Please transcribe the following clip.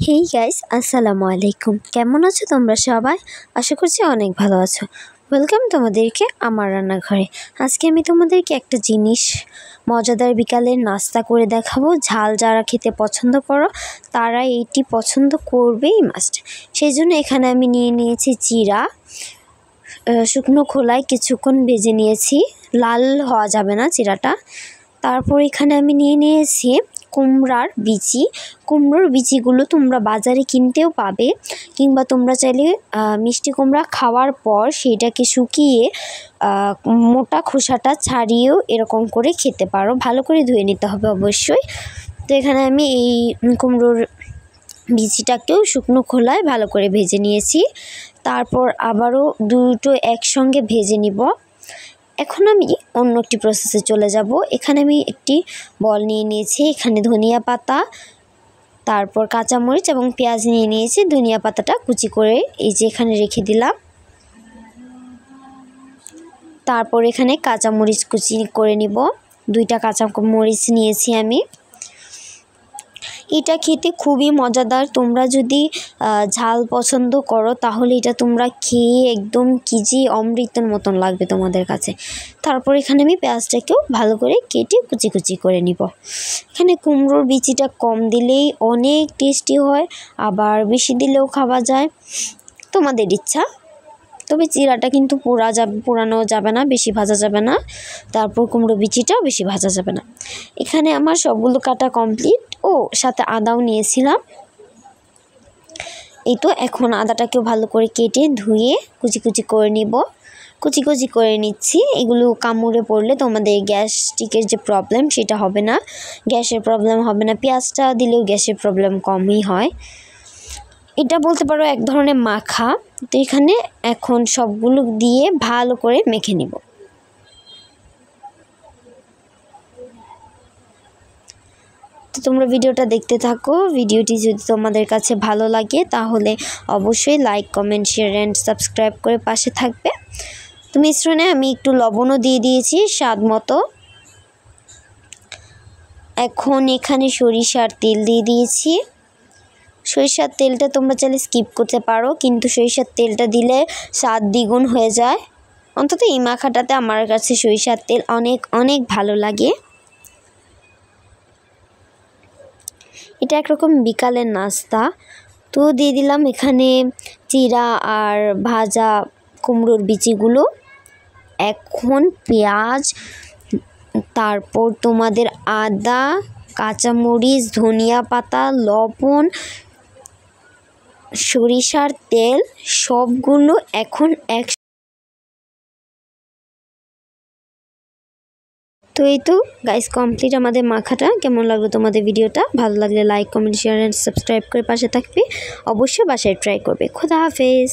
Hey guys, আসসালামু আলাইকুম। কেমন আছো তোমরা সবাই? আশা করছি অনেক ভালো আছো। ওয়েলকাম তোমাদেরকে আমার রান্নাঘরে। আজকে আমি তোমাদেরকে একটা জিনিস মজাদার বিকালের নাস্তা করে দেখাবো। ঝাল যারা খেতে পছন্দ করো তারা এইটি পছন্দ করবেই মাস্ট। সেই জন্য এখানে আমি নিয়ে নিয়েছি জিরা, শুকনো খোলায় কিছুক্ষণ ভেজে নিয়েছি, লাল হওয়া যাবে না জিরাটা। তারপর এখানে আমি নিয়ে নিয়েছি কুমড়ার বিচি। কুমড়োর বিচিগুলো তোমরা বাজারে কিনতেও পাবে, কিংবা তোমরা চাইলে মিষ্টি কুমড়া খাওয়ার পর সেটাকে শুকিয়ে মোটা খোসাটা ছাড়িয়েও এরকম করে খেতে পারো। ভালো করে ধুয়ে নিতে হবে অবশ্যই। তো এখানে আমি এই কুমড়োর বিচিটাকেও শুকনো খোলায় ভালো করে ভেজে নিয়েছি। তারপর আবারও দুটো একসঙ্গে ভেজে নিব। এখন আমি অন্য একটি প্রসেসে চলে যাব। এখানে আমি একটি বল নিয়ে নিয়েছি, এখানে ধনিয়া পাতা, তারপর কাঁচামরিচ এবং পেঁয়াজ নিয়ে নিয়েছি। ধনিয়া পাতাটা কুচি করে এই যে এখানে রেখে দিলাম। তারপর এখানে কাঁচামরিচ কুচি করে নিব। 2টা কাঁচামরিচ নিয়েছি আমি। এটা খেতে খুবই মজাদার। তোমরা যদি ঝাল পছন্দ করো তাহলে এটা তোমরা খেয়ে একদম কিজি অমৃতের মতন লাগবে তোমাদের কাছে। তারপর এখানে আমি পেঁয়াজটাকেও ভালো করে কেটে কুচি কুচি করে নিব। এখানে কুমড়োর বিচিটা কম দিলেই অনেক টেস্টি হয়, আবার বেশি দিলেও খাওয়া যায়, তোমাদের ইচ্ছা। তবে জিরাটা কিন্তু পোড়ানো যাবে না, বেশি ভাজা যাবে না। তারপর কুমড়ো বিচিটাও বেশি ভাজা যাবে না। এখানে আমার সবগুলো কাটা কমপ্লিট। ও সাথে আদাও নিয়েছিলাম। এই তো এখন আদাটাকেও ভালো করে কেটে ধুয়ে কুচি কুচি করে নিব। কুচি কুচি করে নিচ্ছি। এগুলো কামড়ে পড়লে তোমাদের গ্যাস্ট্রিকের যে প্রবলেম সেটা হবে না, গ্যাসের প্রবলেম হবে না। পেঁয়াজটা দিলেও গ্যাসের প্রবলেম কমই হয়। এটা বলতে পারো এক ধরনের মাখা। তো এখানে এখন সবগুলো দিয়ে ভালো করে মেখে নিব। তো তোমরা ভিডিওটা দেখতে থাকো। ভিডিওটি যদি তোমাদের কাছে ভালো লাগে তাহলে অবশ্যই like, comment, share and subscribe করে পাশে থাকবে। তো মিশ্রণে আমি একটু লবণও দিয়ে দিয়েছি স্বাদ মতো। এখন এখানে সরিষার তেল দিয়ে দিয়েছি। সরিষার তেলটা তোমরা চাইলে স্কিপ করতে পারো, কিন্তু সরিষার তেলটা দিলে স্বাদ দ্বিগুণ হয়ে যায়। অন্তত এই মাখাটাতে আমার কাছে সরিষার তেল অনেক অনেক ভালো লাগে। এটা একরকম বিকালের নাস্তা। তো দিয়ে দিলাম এখানে জিরা আর ভাজা কুমড়োর বিচিগুলো। এখন পেঁয়াজ, তারপর তোমাদের আদা, কাঁচামরিচ, ধনিয়া পাতা, লবণ, সরিষার তেল সবগুলো এখন তো এই তো গাইস, কমপ্লিট আমাদের মাখাটা। কেমন লাগলো তোমাদের ভিডিওটা? ভালো লাগলে like, comment, share and subscribe করে পাশে থাকবে। অবশ্যই বাসায় ট্রাই করবে। খোদা হাফেজ।